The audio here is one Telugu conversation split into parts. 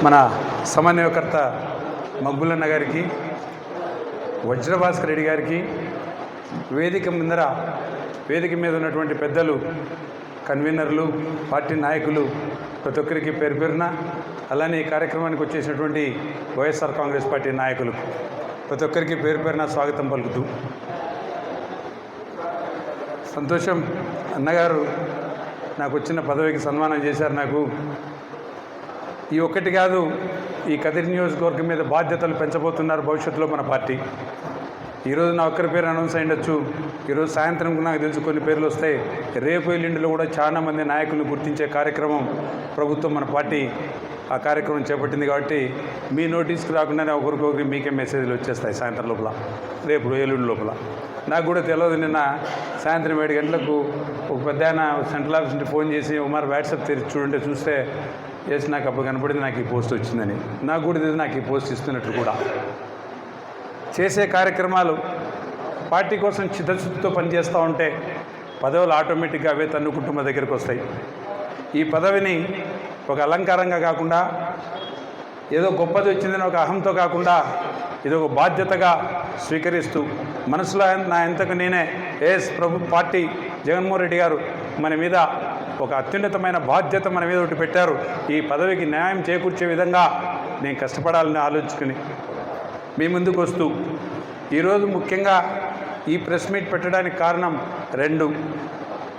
మన సమన్వయకర్త మక్బులన్న గారికి, వజ్రభాస్కర్ రెడ్డి గారికి, వేదిక మీద ఉన్నటువంటి పెద్దలు, కన్వీనర్లు, పార్టీ నాయకులు, ప్రతి ఒక్కరికి పేరు పేరున, అలానే ఈ కార్యక్రమానికి వచ్చేసినటువంటి వైఎస్ఆర్ కాంగ్రెస్ పార్టీ నాయకులు ప్రతి ఒక్కరికి పేరు పేరున స్వాగతం పలుకుతూ, సంతోషం అన్నగారు నాకు వచ్చిన పదవికి సన్మానం చేశారు. నాకు ఈ ఒక్కటి కాదు, ఈ కదిరి నియోజకవర్గం మీద బాధ్యతలు పెంచబోతున్నారు భవిష్యత్తులో మన పార్టీ. ఈరోజు నా ఒక్కరి పేరు అనౌన్స్ అయ్యొచ్చు, ఈరోజు సాయంత్రం నాకు తెలుసు కొన్ని పేర్లు వస్తాయి. రేపు ఎల్లుండిలో కూడా చాలామంది నాయకులను గుర్తించే కార్యక్రమం ప్రభుత్వం మన పార్టీ ఆ కార్యక్రమం చేపట్టింది. కాబట్టి మీ నోటీస్కి రాకుండానే ఒకరికొకరికి మీకే మెసేజ్లు వచ్చేస్తాయి సాయంత్రం లోపల, రేపు ఎల్లుండి లోపల. నాకు కూడా తెలియదు, నిన్న సాయంత్రం 7 గంటలకు ఒక పెద్ద ఆయన సెంట్రల్ ఆఫీస్ నుండి ఫోన్ చేసి ఉమార్ వాట్సాప్ తెరిచి చూడండి చూస్తే చేసి నాకు అప్పుడు కనపడింది నాకు ఈ పోస్ట్ వచ్చిందని. నాకు కూడా తెలియదు నాకు ఈ పోస్ట్ ఇస్తున్నట్టు. కూడా చేసే కార్యక్రమాలు పార్టీ కోసం చిత్తశుద్ధితో పనిచేస్తూ ఉంటే పదవులు ఆటోమేటిక్గా అవే తన్నుకుంటూ మా దగ్గరికి వస్తాయి. ఈ పదవిని ఒక అలంకారంగా కాకుండా, ఏదో గొప్పది వచ్చిందని ఒక అహంతో కాకుండా, ఇది ఒక బాధ్యతగా స్వీకరిస్తూ మనసులో నా ఎంతకు నేనే పార్టీ జగన్మోహన్ రెడ్డి గారు మన మీద ఒక అత్యున్నతమైన బాధ్యత మన మీద ఒకటి పెట్టారు, ఈ పదవికి న్యాయం చేకూర్చే విధంగా నేను కష్టపడాలని ఆలోచించుకుని మీ ముందుకు వస్తూ, ఈరోజు ముఖ్యంగా ఈ ప్రెస్ మీట్ పెట్టడానికి కారణం 2.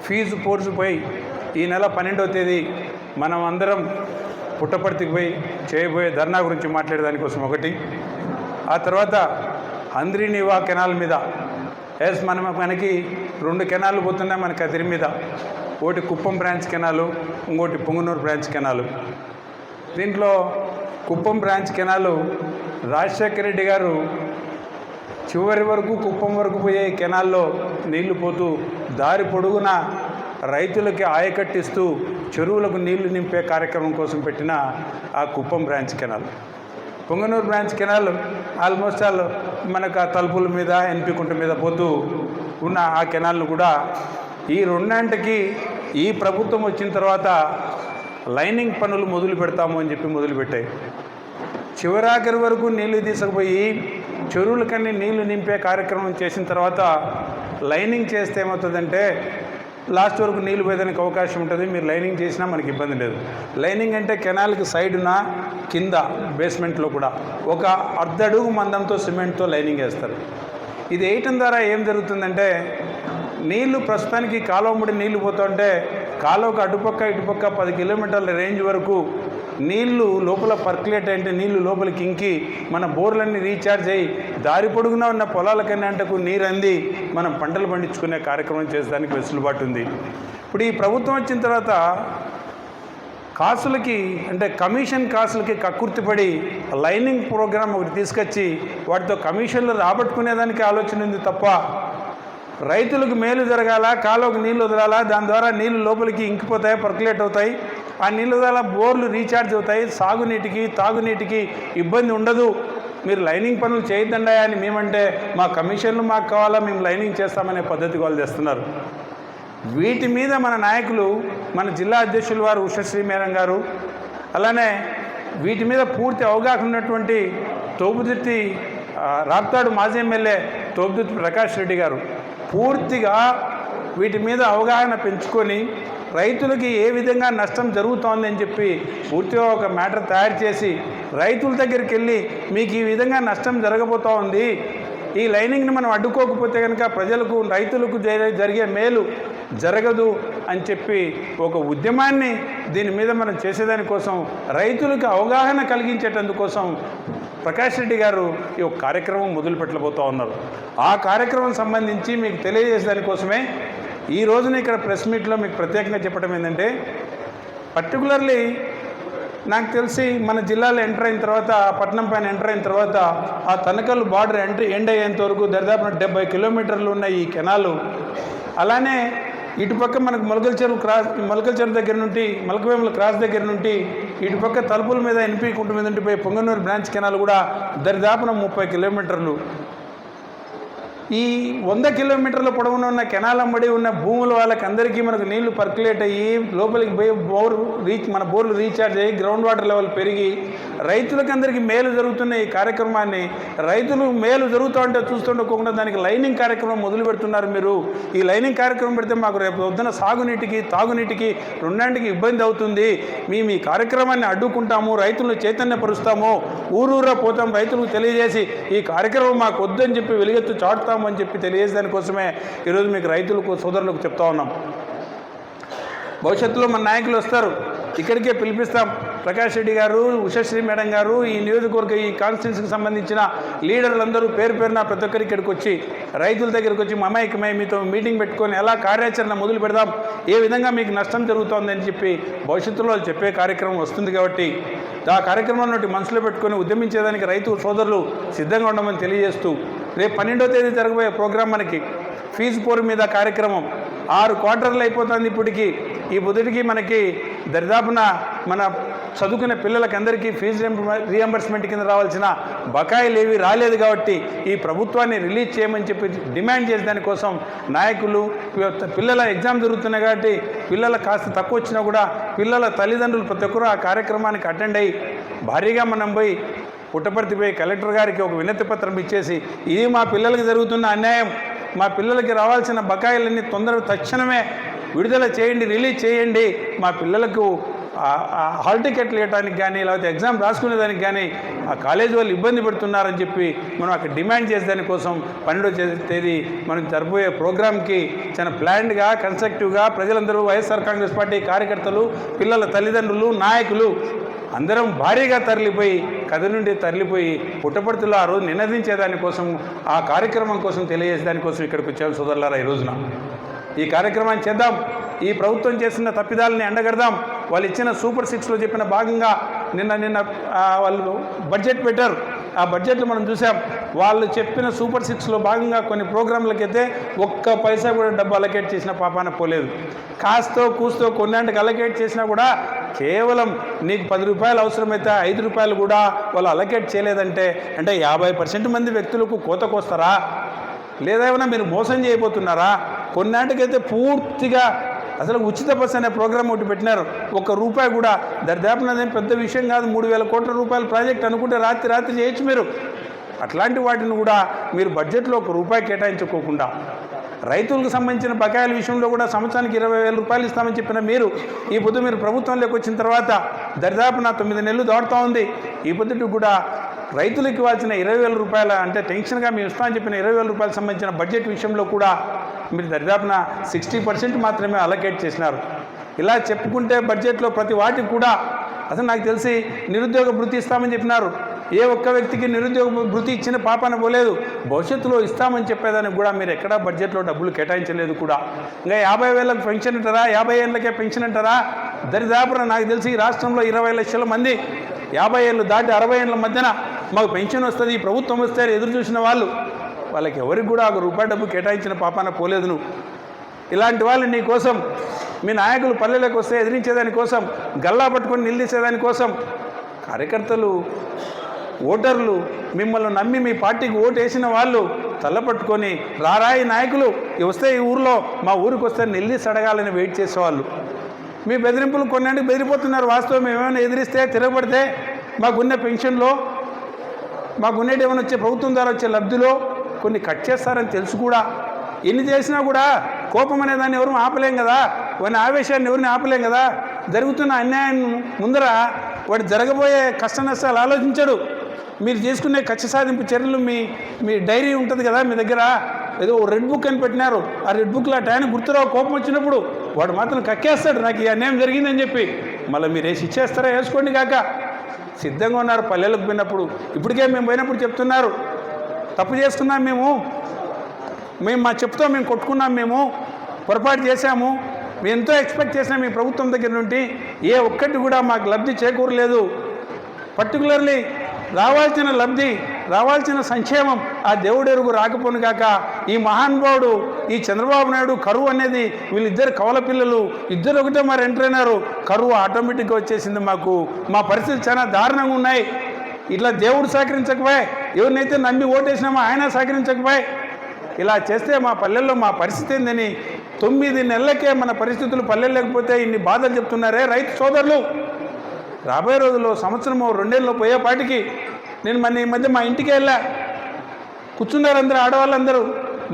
ఫీజు పోర్సుపోయి ఈ నెల 12వ తేదీ మనం అందరం పుట్టపర్తికి పోయి చేయబోయే ధర్నా గురించి మాట్లాడేదానికోసం 1. ఆ తర్వాత హంద్రీనివా కెనాల్ మీద మనకి 2 కెనాలు పోతున్నాయి మన కదిరి మీద. ఒకటి కుప్పం బ్రాంచ్ కెనాలు, ఇంకోటి పొంగనూరు బ్రాంచ్ కెనాలు. దీంట్లో కుప్పం బ్రాంచ్ కెనాలు రాజశేఖర రెడ్డి గారు చివరి వరకు కుప్పం వరకు పోయే కెనాల్లో నీళ్లు పోతూ దారి పొడుగున రైతులకి ఆయకట్టిస్తూ చెరువులకు నీళ్లు నింపే కార్యక్రమం కోసం పెట్టిన ఆ Kuppam branch canal. Punganur branch canal almost మనకు ఆ తలుపుల మీద ఎన్పికుంట మీద పోతూ ఉన్న ఆ కెనాల్ను కూడా ఈ 2 ఈ ప్రభుత్వం వచ్చిన తర్వాత లైనింగ్ పనులు మొదలు పెడతాము అని చెప్పి మొదలుపెట్టాయి. చివరాఖరి వరకు నీళ్లు తీసుకుపోయి చెరువులకన్నీ నీళ్లు నింపే కార్యక్రమం చేసిన తర్వాత లైనింగ్ చేస్తే ఏమవుతుందంటే లాస్ట్ వరకు నీళ్లు పోయేదానికి అవకాశం ఉంటుంది. మీరు లైనింగ్ చేసినా మనకి ఇబ్బంది లేదు. లైనింగ్ అంటే కెనాల్కి సైడున కింద బేస్మెంట్లో కూడా ఒక 1/2 అడుగు మందంతో సిమెంట్తో లైనింగ్ వేస్తారు. ఇది వేయటం ద్వారా ఏం జరుగుతుందంటే నీళ్లు ప్రస్తుతానికి కాలువ ముడి నీళ్లు పోతుంటే కాలువకు అటుపక్క ఇటుపక్క 10 కిలోమీటర్ల రేంజ్ వరకు నీళ్లు లోపల పర్కులేట్ అంటే నీళ్లు లోపలికి ఇంకి మన బోర్లన్నీ రీఛార్జ్ అయ్యి దారి పొడుగునా ఉన్న పొలాలకన్నంటకు నీరు అంది మనం పంటలు పండించుకునే కార్యక్రమం చేసేదానికి వెసులుబాటు ఉంది. ఇప్పుడు ఈ ప్రభుత్వం వచ్చిన తర్వాత కాసులకి అంటే కమిషన్ కాసులకి కక్కుర్తిపడి లైనింగ్ ప్రోగ్రామ్ ఒకటి తీసుకొచ్చి వాటితో కమిషన్లు రాబట్టుకునేదానికి ఆలోచన ఉంది తప్ప రైతులకు మేలు జరగాల, కాలువకు నీళ్ళు వదలాలా, దాని ద్వారా నీళ్ళు లోపలికి ఇంకిపోతాయి, పర్కులేట్ అవుతాయి, ఆ నీళ్ళ ద్వారా బోర్లు రీఛార్జ్ అవుతాయి, సాగునీటికి తాగునీటికి ఇబ్బంది ఉండదు, మీరు లైనింగ్ పనులు చేయొద్దండా అని మేమంటే మా కమిషన్లు మాకు కావాలా, మేము లైనింగ్ చేస్తామనే పద్ధతి వాళ్ళు తెస్తున్నారు. వీటి మీద మన నాయకులు, మన జిల్లా అధ్యక్షులు వారు ఉషశ్రీ మేరం గారు, అలానే వీటి మీద పూర్తి అవగాహన ఉన్నటువంటి తోపుదుర్తి రాప్తాడు మాజీ ఎమ్మెల్యే తోపుదుర్తి ప్రకాష్ రెడ్డి గారు పూర్తిగా వీటి మీద అవగాహన పెంచుకొని రైతులకి ఏ విధంగా నష్టం జరుగుతోందని చెప్పి పూర్తిగా ఒక మ్యాటర్ తయారు చేసి రైతుల దగ్గరికి వెళ్ళి మీకు ఈ విధంగా నష్టం జరగబోతూ ఉంది, ఈ లైనింగ్ని మనం అడ్డుకోకపోతే కనుక ప్రజలకు రైతులకు జరిగే మేలు జరగదు అని చెప్పి ఒక ఉద్యమాన్ని దీని మీద మనం చేసేదానికోసం రైతులకు అవగాహన కలిగించేటందుకోసం ప్రకాష్ రెడ్డి గారు ఈ ఒక కార్యక్రమం మొదలు పెట్టబోతూ ఉన్నారు. ఆ కార్యక్రమం సంబంధించి మీకు తెలియజేసేదానికోసమే ఈ రోజున ఇక్కడ ప్రెస్ మీట్లో మీకు ప్రత్యేకంగా చెప్పడం ఏంటంటే, పర్టికులర్లీ నాకు తెలిసి మన జిల్లాలో ఎంటర్ అయిన తర్వాత, పట్టణం పైన ఎంటర్ అయిన తర్వాత ఆ తనకల్ బార్డర్ ఎండ్ అయ్యేంత వరకు దరిదాపు 70 కిలోమీటర్లు ఉన్న ఈ కెనాలు, అలానే ఇటుపక్క మనకు మొలకల చెరువు దగ్గర నుండి మలకవేముల క్రాస్ దగ్గర నుండి ఇటుపక్క తలుపుల మీద ఎన్పికుంట మీద నుండి పోయి పొంగనూరు బ్రాంచ్ కెనాల్ కూడా దరిదాపున 30 కిలోమీటర్లు. ఈ 100 కిలోమీటర్ల పొడవున ఉన్న కెనాల్ అమ్మడి ఉన్న భూముల వాళ్ళకి అందరికీ మనకు నీళ్లు పర్కులేట్ అయ్యి లోపలికి పోయి మన బోర్లు రీఛార్జ్ అయ్యి గ్రౌండ్ వాటర్ లెవెల్ పెరిగి రైతులకందరికీ మేలు జరుగుతున్న ఈ కార్యక్రమాన్ని రైతులు మేలు జరుగుతూ ఉంటే చూస్తుండకుండా దానికి లైనింగ్ కార్యక్రమం మొదలు పెడుతున్నారు మీరు. ఈ లైనింగ్ కార్యక్రమం పెడితే మాకు రేపు పొద్దున సాగునీటికి తాగునీటికి రెండింటికి ఇబ్బంది అవుతుంది. మేము ఈ కార్యక్రమాన్ని అడ్డుకుంటాము, రైతులను చైతన్యపరుస్తాము, ఊరూరా పోతాం, రైతులకు తెలియజేసి ఈ కార్యక్రమం మాకు వద్దని చెప్పి వెలుగెత్తు చాటుతాము అని చెప్పి తెలియజేయడానికోసమే ఈరోజు మీకు రైతులకు సోదరులకు చెప్తా ఉన్నాం. భవిష్యత్తులో మన నాయకులు వస్తారు, ఇక్కడికే పిలిపిస్తాం. ప్రకాష్ రెడ్డి గారు, ఉషశ్రీ మేడం గారు, ఈ నియోజకవర్గ ఈ కాన్స్టిట్యున్సీకి సంబంధించిన లీడర్లందరూ పేరు పేరున ప్రతి ఒక్కరు ఇక్కడికి వచ్చి రైతుల దగ్గరికి వచ్చి మమైకమై మీతో మీటింగ్ పెట్టుకొని ఎలా కార్యాచరణ మొదలు పెడదాం, ఏ విధంగా మీకు నష్టం జరుగుతోందని చెప్పి భవిష్యత్తులో వాళ్ళు చెప్పే కార్యక్రమం వస్తుంది. కాబట్టి ఆ కార్యక్రమాన్ని మనసులో పెట్టుకొని ఉద్యమించేదానికి రైతు సోదరులు సిద్ధంగా ఉండమని తెలియజేస్తూ, రేపు 12వ తేదీ జరగబోయే ప్రోగ్రాం మనకి ఫీజు పోరు మీద కార్యక్రమం 6 క్వార్టర్లు అయిపోతుంది. ఇప్పటికి ఈ బుధుడికి మనకి దరిదాపున మన చదువుకునే పిల్లలకి అందరికీ ఫీజు రీఎంబర్స్మెంట్ కింద రావాల్సిన బకాయిలు ఏవి రాలేదు. కాబట్టి ఈ ప్రభుత్వాన్ని రిలీజ్ చేయమని చెప్పి డిమాండ్ చేసే దానికోసం నాయకులు, పిల్లల ఎగ్జామ్ జరుగుతున్నాయి కాబట్టి పిల్లల కాస్త తక్కువ వచ్చినా కూడా పిల్లల తల్లిదండ్రులు ప్రతి ఒక్కరూ ఆ కార్యక్రమానికి అటెండ్ అయ్యి భారీగా మనం పోయి పుట్టపర్తిపోయి కలెక్టర్ గారికి ఒక వినతి పత్రం ఇచ్చేసి ఇది మా పిల్లలకి జరుగుతున్న అన్యాయం, మా పిల్లలకి రావాల్సిన బకాయిలన్నీ తక్షణమే విడుదల చేయండి, రిలీజ్ చేయండి, మా పిల్లలకు హాల్ టికెట్లు ఇవ్వడానికి కానీ లేకపోతే ఎగ్జామ్ రాసుకునేదానికి కానీ ఆ కాలేజీ వాళ్ళు ఇబ్బంది పెడుతున్నారని చెప్పి మనం అక్కడ డిమాండ్ చేసేదానికోసం 12వ తేదీ మనం జరగబోయే ప్రోగ్రామ్కి చాలా ప్లాన్డ్గా కన్స్ట్రక్టివ్గా ప్రజలందరూ వైఎస్ఆర్ కాంగ్రెస్ పార్టీ కార్యకర్తలు, పిల్లల తల్లిదండ్రులు, నాయకులు అందరం భారీగా తరలిపోయి కథ నుండి తరలిపోయి పుట్టపర్తిలో ఆ రోజు నినదించేదానికోసం ఆ కార్యక్రమం కోసం తెలియజేసేదానికోసం ఇక్కడికి వచ్చాము సోదరులారా. ఈ రోజున ఈ కార్యక్రమాన్ని చేద్దాం, ఈ ప్రభుత్వం చేసిన తప్పిదాలని ఎండగడదాం. వాళ్ళు ఇచ్చిన సూపర్ 6లో చెప్పిన భాగంగా నిన్న వాళ్ళు బడ్జెట్ పెట్టారు. ఆ బడ్జెట్లో మనం చూసాం, వాళ్ళు చెప్పిన సూపర్ 6లో భాగంగా కొన్ని ప్రోగ్రాంలకైతే ఒక్క పైసా కూడా డబ్బు అలకేట్ చేసిన పాపాన పోలేదు. కాస్తో కూస్తో కొన్నింటికి అలకేట్ చేసినా కూడా కేవలం నీకు 10 రూపాయలు అవసరమైతే 5 రూపాయలు కూడా వాళ్ళు అలకేట్ చేయలేదంటే అంటే 50% మంది వ్యక్తులకు కోతకొస్తారా? లేదా ఏమైనా మీరు మోసం చేయబోతున్నారా? కొన్నింటికైతే పూర్తిగా అసలు ఉచిత బస్ అనే ప్రోగ్రాం ఒకటి పెట్టినారు. 1 రూపాయి కూడా దరిదాపునదేం పెద్ద విషయం కాదు, 3000 కోట్ల రూపాయల ప్రాజెక్ట్ అనుకుంటే రాత్రి చేయొచ్చు మీరు. అట్లాంటి వాటిని కూడా మీరు బడ్జెట్లో 1 రూపాయి కేటాయించుకోకుండా రైతులకు సంబంధించిన బకాయిల విషయంలో కూడా సంవత్సరానికి 20,000 రూపాయలు ఇస్తామని చెప్పిన మీరు ఈ పొద్దు మీరు ప్రభుత్వంలోకి వచ్చిన తర్వాత దరిదాపున 9 నెలలు దాటుతూ ఉంది. ఈ పొద్దుటికి కూడా రైతులకు ఇవ్వాల్సిన 20,000 రూపాయల అంటే టెన్షన్గా మేము ఇస్తామని చెప్పిన 20,000 రూపాయలకు సంబంధించిన బడ్జెట్ విషయంలో కూడా మీరు దరిదాపున 60% మాత్రమే అలకేట్ చేసినారు. ఇలా చెప్పుకుంటే బడ్జెట్లో ప్రతి వాటికి కూడా అసలు నాకు తెలిసి నిరుద్యోగ భృతి ఇస్తామని చెప్పినారు. ఏ ఒక్క వ్యక్తికి నిరుద్యోగ భృతి ఇచ్చిన పాపాన పోలేదు. భవిష్యత్తులో ఇస్తామని చెప్పేదానికి కూడా మీరు ఎక్కడా బడ్జెట్లో డబ్బులు కేటాయించలేదు కూడా. ఇంకా 50,000లకు పెన్షన్ అంటారా, 50 ఏళ్ళకే పెన్షన్ అంటారా? దరిదాపున నాకు తెలిసి ఈ రాష్ట్రంలో 20 లక్షల మంది 50 ఏళ్ళు దాటి 60 ఏళ్ళ మధ్యన మాకు పెన్షన్ వస్తుంది, ఈ ప్రభుత్వం వస్తే ఎదురు చూసిన వాళ్ళకి ఎవరికి కూడా 1 రూపాయి డబ్బు కేటాయించిన పాపాన పోలేదు నువ్వు. ఇలాంటి వాళ్ళు నీ కోసం మీ నాయకులు పల్లెలకు వస్తే ఎదిరించేదానికోసం, గల్లా పట్టుకొని నిలదీసేదానికోసం కార్యకర్తలు, ఓటర్లు మిమ్మల్ని నమ్మి మీ పార్టీకి ఓటు వేసిన వాళ్ళు తల్లపట్టుకొని రారాయి నాయకులు వస్తే ఈ ఊరిలో మా ఊరికి వస్తే నిలదీసి అడగాలని వెయిట్ చేసేవాళ్ళు. మీ బెదిరింపులు కొన్నింటికి బెదిరిపోతున్నారు. వాస్తవం ఏమైనా ఎదిరిస్తే తిరగబడితే మాకున్న పెన్షన్లో మాకున్నటి ఏమైనా వచ్చే ప్రభుత్వం ద్వారా వచ్చే లబ్ధిలో కొన్ని కట్ చేస్తారని తెలుసు కూడా. ఎన్ని చేసినా కూడా కోపం అనే దాన్ని ఎవరు ఆపలేం కదా, వాని ఆవేశాన్ని ఎవరిని ఆపలేం కదా. జరుగుతున్న అన్యాయం ముందర వాడు జరగబోయే కష్ట నష్టాలు ఆలోచించడు. మీరు చేసుకునే కక్ష సాధింపు చర్యలు మీ డైరీ ఉంటుంది కదా మీ దగ్గర, ఏదో రెడ్ బుక్ అని పెట్టినారు. ఆ రెడ్ బుక్లో టైం గుర్తురావు. కోపం వచ్చినప్పుడు వాడు మాత్రం కక్కేస్తాడు నాకు ఈ అన్యాయం జరిగిందని చెప్పి. మళ్ళీ మీరు వేసి ఇచ్చేస్తారా? వేసుకోండి కాక సిద్ధంగా ఉన్నారు. పల్లెలకు పోయినప్పుడు ఇప్పటికే మేము పోయినప్పుడు చెప్తున్నారు, తప్పు చేసుకున్నాం మేము మా చెప్తాం, మేము కొట్టుకున్నాం, మేము పొరపాటు చేశాము, మేము ఎంతో ఎక్స్పెక్ట్ చేసినాం మీ ప్రభుత్వం దగ్గర నుండి, ఏ ఒక్కటి కూడా మాకు లబ్ధి చేకూరలేదు. పర్టికులర్లీ రావాల్సిన లబ్ధి, రావాల్సిన సంక్షేమం ఆ దేవుడెరుగు రాకపోను కాక ఈ మహానుభావుడు ఈ చంద్రబాబు నాయుడు కరువు అనేది వీళ్ళిద్దరు కవల పిల్లలు ఇద్దరు ఒకటే మరి ఎంటర్ అయినారు. కరువు ఆటోమేటిక్గా వచ్చేసింది. మా పరిస్థితులు చాలా దారుణంగా ఉన్నాయి. ఇట్లా దేవుడు సహకరించకపోయే, ఎవరినైతే నమ్మి ఓటేసినామో ఆయన సహకరించకపోయే, ఇలా చేస్తే మా పల్లెల్లో మా పరిస్థితి ఏందని 9 నెలలకే మన పరిస్థితులు పల్లెలు లేకపోతే ఇన్ని బాధలు చెప్తున్నారే రైతు సోదరులు. రాబోయే రోజుల్లో సంవత్సరమో 2 ఏళ్ళలో పోయేపాటికి నేను ఈ మధ్య మా ఇంటికి వెళ్ళా, కూర్చున్నారు అందరూ ఆడవాళ్ళందరూ.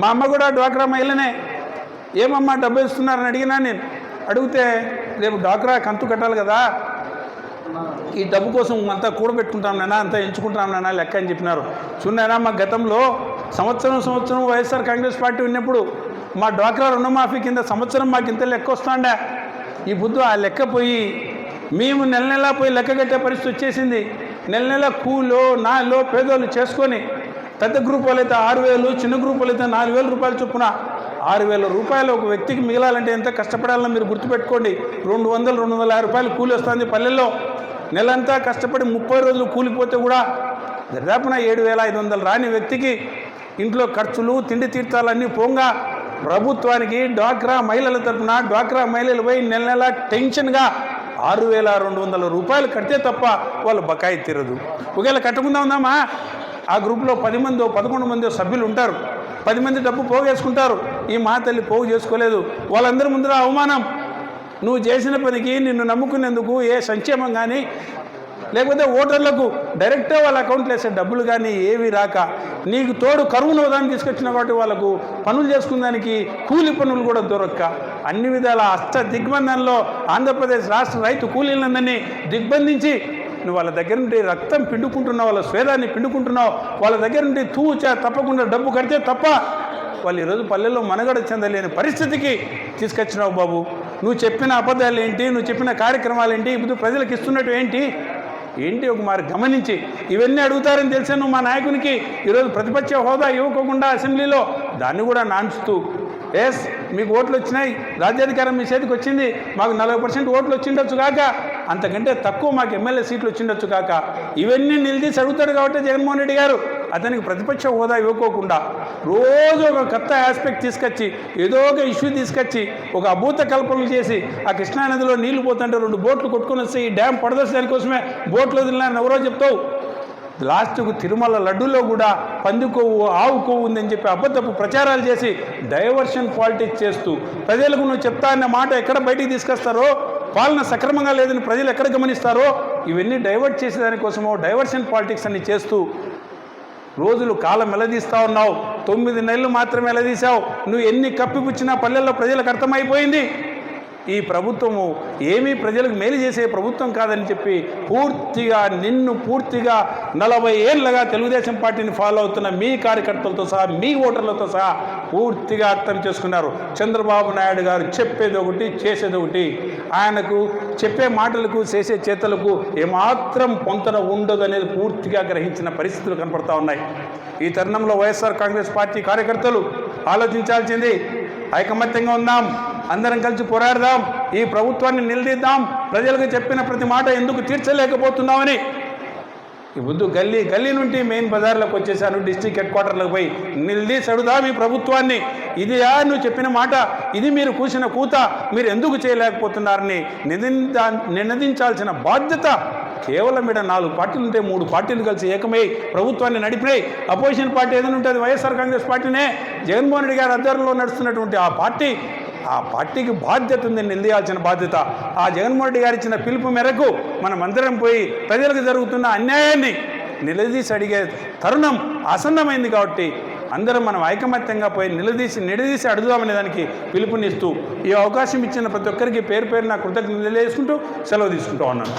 మా అమ్మ కూడా డ్వాక్రా మహిళనే. ఏమమ్మా డబ్బు ఇస్తున్నారని అడిగినా నేను. అడిగితే రేపు డ్వాక్రా కంతు కట్టాలి కదా, ఈ డబ్బు కోసం అంతా కూడబెట్టుకుంటాం నాన్న, అంతా ఎంచుకుంటాం నాన్న లెక్క అని చెప్పినారు. చూడైనా మా గతంలో సంవత్సరం వైఎస్ఆర్ కాంగ్రెస్ పార్టీ ఉన్నప్పుడు మా డ్వాక్రా రుణమాఫీ కింద సంవత్సరం మాకు ఇంత లెక్క వస్తుండే. ఈ బుద్ధు ఆ లెక్క పోయి మేము నెల పోయి లెక్క కట్టే పరిస్థితి వచ్చేసింది. నెల కూలో నాలో పేదోళ్ళు చేసుకొని, పెద్ద గ్రూప్ వాళ్ళైతే 6,000, చిన్న గ్రూప్ వాళ్ళైతే 4,000 రూపాయలు చొప్పున 6,000 రూపాయలు ఒక వ్యక్తికి మిగలాలంటే ఎంత కష్టపడాలని మీరు గుర్తుపెట్టుకోండి. 200-250 రూపాయలు కూలి వస్తుంది పల్లెల్లో. నెలంతా కష్టపడి 30 రోజులు కూలిపోతే కూడా దాదాపున 7,500 రాని వ్యక్తికి ఇంట్లో ఖర్చులు తిండి తీర్థాలన్నీ పోగా ప్రభుత్వానికి డ్వాక్రా మహిళల తరఫున డ్వాక్రా మహిళలు పోయి నెల టెన్షన్గా 6,200 రూపాయలు కడితే తప్ప వాళ్ళు బకాయి తీరదు. ఒకవేళ కట్టకుండా ఉందామా, ఆ గ్రూప్లో 10 మందో 11 మందో సభ్యులు ఉంటారు. 10 మంది డబ్బు పోగేసుకుంటారు. ఈ మా తల్లి పోగు చేసుకోలేదు. వాళ్ళందరి ముందర అవమానం. నువ్వు చేసిన పనికి నిన్ను నమ్ముకునేందుకు ఏ సంక్షేమం కానీ లేకపోతే ఓటర్లకు డైరెక్ట్గా వాళ్ళ అకౌంట్లో వేసే డబ్బులు కానీ ఏవి రాక, నీకు తోడు కరువు నోదాన్ని తీసుకొచ్చిన కాబట్టి వాళ్ళకు పనులు చేసుకునేదానికి కూలి పనులు కూడా దొరక్క, అన్ని విధాల దిగ్బంధంలో ఆంధ్రప్రదేశ్ రాష్ట్ర రైతు కూలీలందరినీ దిగ్బంధించి నువ్వు వాళ్ళ దగ్గర నుండి రక్తం పిండుకుంటున్నావు, వాళ్ళ స్వేదాన్ని పిండుకుంటున్నావు. వాళ్ళ దగ్గర నుండి తప్పకుండా డబ్బు కడితే తప్ప వాళ్ళు ఈరోజు పల్లెల్లో మనగడ చెందలేని పరిస్థితికి తీసుకొచ్చినావు బాబు. నువ్వు చెప్పిన అబద్ధాలు ఏంటి, నువ్వు చెప్పిన కార్యక్రమాలు ఏంటి, ఇప్పుడు ప్రజలకు ఇస్తున్నట్టు ఏంటి ఒక మరి గమనించి ఇవన్నీ అడుగుతారని తెలిసే నువ్వు మా నాయకునికి ఈరోజు ప్రతిపక్ష హోదా ఇవ్వకుండా అసెంబ్లీలో దాన్ని కూడా నాన్చుతూ, ఎస్ మీకు ఓట్లు వచ్చినాయి, రాజ్యాధికారం మీ చేతికి వచ్చింది, మాకు 40% ఓట్లు వచ్చిండొచ్చు కాక, అంతకంటే తక్కువ మాకు ఎమ్మెల్యే సీట్లు వచ్చిండొచ్చు కాక, ఇవన్నీ నిలదీసి అడుగుతాడు కాబట్టి జగన్మోహన్ రెడ్డి గారు అతనికి ప్రతిపక్ష హోదా ఇవ్వకోకుండా రోజు ఒక కొత్త ఆస్పెక్ట్ తీసుకొచ్చి ఏదో ఒక ఇష్యూ తీసుకొచ్చి ఒక అభూత కల్పనలు చేసి ఆ కృష్ణానదిలో నీళ్లు పోతుంటే 2 బోట్లు కొట్టుకొని వస్తే ఈ డ్యామ్ పడదోసి దానికోసమే బోట్లు వదిలినారని ఎవరో చెప్తావు. లాస్ట్కు తిరుమల లడ్డూలో కూడా పంది కొవ్వు ఆవు కొవ్వు ఉందని చెప్పి అబద్ధపు ప్రచారాలు చేసి డైవర్షన్ పాలిటిక్స్ చేస్తూ ప్రజలకు నువ్వు చెప్తా అన్న మాట ఎక్కడ బయటికి తీసుకొస్తారో, పాలన సక్రమంగా లేదని ప్రజలు ఎక్కడ గమనిస్తారో, ఇవన్నీ డైవర్ట్ చేసేదానికోసమో డైవర్షన్ పాలిటిక్స్ అన్ని చేస్తూ రోజులు కాలం వెలదీస్తూ ఉన్నావు. 9 నెలలు మాత్రమే వెలదీశావు. నువ్వు ఎన్ని కప్పిపుచ్చినా పల్లెల్లో ప్రజలకు అర్థమైపోయింది ఈ ప్రభుత్వము ఏమీ ప్రజలకు మేలు చేసే ప్రభుత్వం కాదని చెప్పి నిన్ను పూర్తిగా 40 ఏళ్ళగా తెలుగుదేశం పార్టీని ఫాలో అవుతున్న మీ కార్యకర్తలతో సహా మీ ఓటర్లతో సహా పూర్తిగా అర్థం చేసుకున్నారు. చంద్రబాబు నాయుడు గారు చెప్పేది ఒకటి, చేసేది ఒకటి. ఆయనకు చెప్పే మాటలకు చేసే చేతలకు ఏమాత్రం పొంతన ఉండదు అనేది పూర్తిగా గ్రహించిన పరిస్థితులు కనపడతా ఉన్నాయి. ఈ తరుణంలో వైఎస్ఆర్ కాంగ్రెస్ పార్టీ కార్యకర్తలు ఆలోచించాల్సింది, ఐకమత్యంగా ఉందాం, అందరం కలిసి పోరాడదాం, ఈ ప్రభుత్వాన్ని నిలదీద్దాం. ప్రజలకు చెప్పిన ప్రతి మాట ఎందుకు తీర్చలేకపోతున్నామని ఈ బుద్ధు గల్లీ నుండి మెయిన్ బజార్లోకి వచ్చేసాను, డిస్ట్రిక్ట్ హెడ్ క్వార్టర్లకు పోయి నిలదీసి అడుగుదాం ఈ ప్రభుత్వాన్ని. ఇదియా నువ్వు చెప్పిన మాట, ఇది మీరు కూసిన కూత, మీరు ఎందుకు చేయలేకపోతున్నారని నినదించాల్సిన బాధ్యత కేవలం ఇక్కడ 4 పార్టీలు ఉంటే 3 పార్టీలు కలిసి ఏకమై ప్రభుత్వాన్ని నడిపినాయి. అపోజిషన్ పార్టీ ఏదైనా ఉంటుంది వైఎస్ఆర్ కాంగ్రెస్ పార్టీనే. జగన్మోహన్ రెడ్డి గారి ఆధ్వర్యంలో నడుస్తున్నటువంటి ఆ పార్టీకి బాధ్యత ఉంది, నిలదీయాల్సిన బాధ్యత. ఆ జగన్మోహన్ రెడ్డి గారు ఇచ్చిన పిలుపు మేరకు మనం అందరం పోయి ప్రజలకు జరుగుతున్న అన్యాయాన్ని నిలదీసి అడిగే తరుణం ఆసన్నమైంది. కాబట్టి అందరం మనం ఐకమత్యంగా పోయి నిలదీసి అడుగుదామనే దానికి పిలుపునిస్తూ ఈ అవకాశం ఇచ్చిన ప్రతి ఒక్కరికి పేరు పేరున కృతజ్ఞతలు తెలియజేసుకుంటూ సెలవు తీసుకుంటూ ఉన్నాను.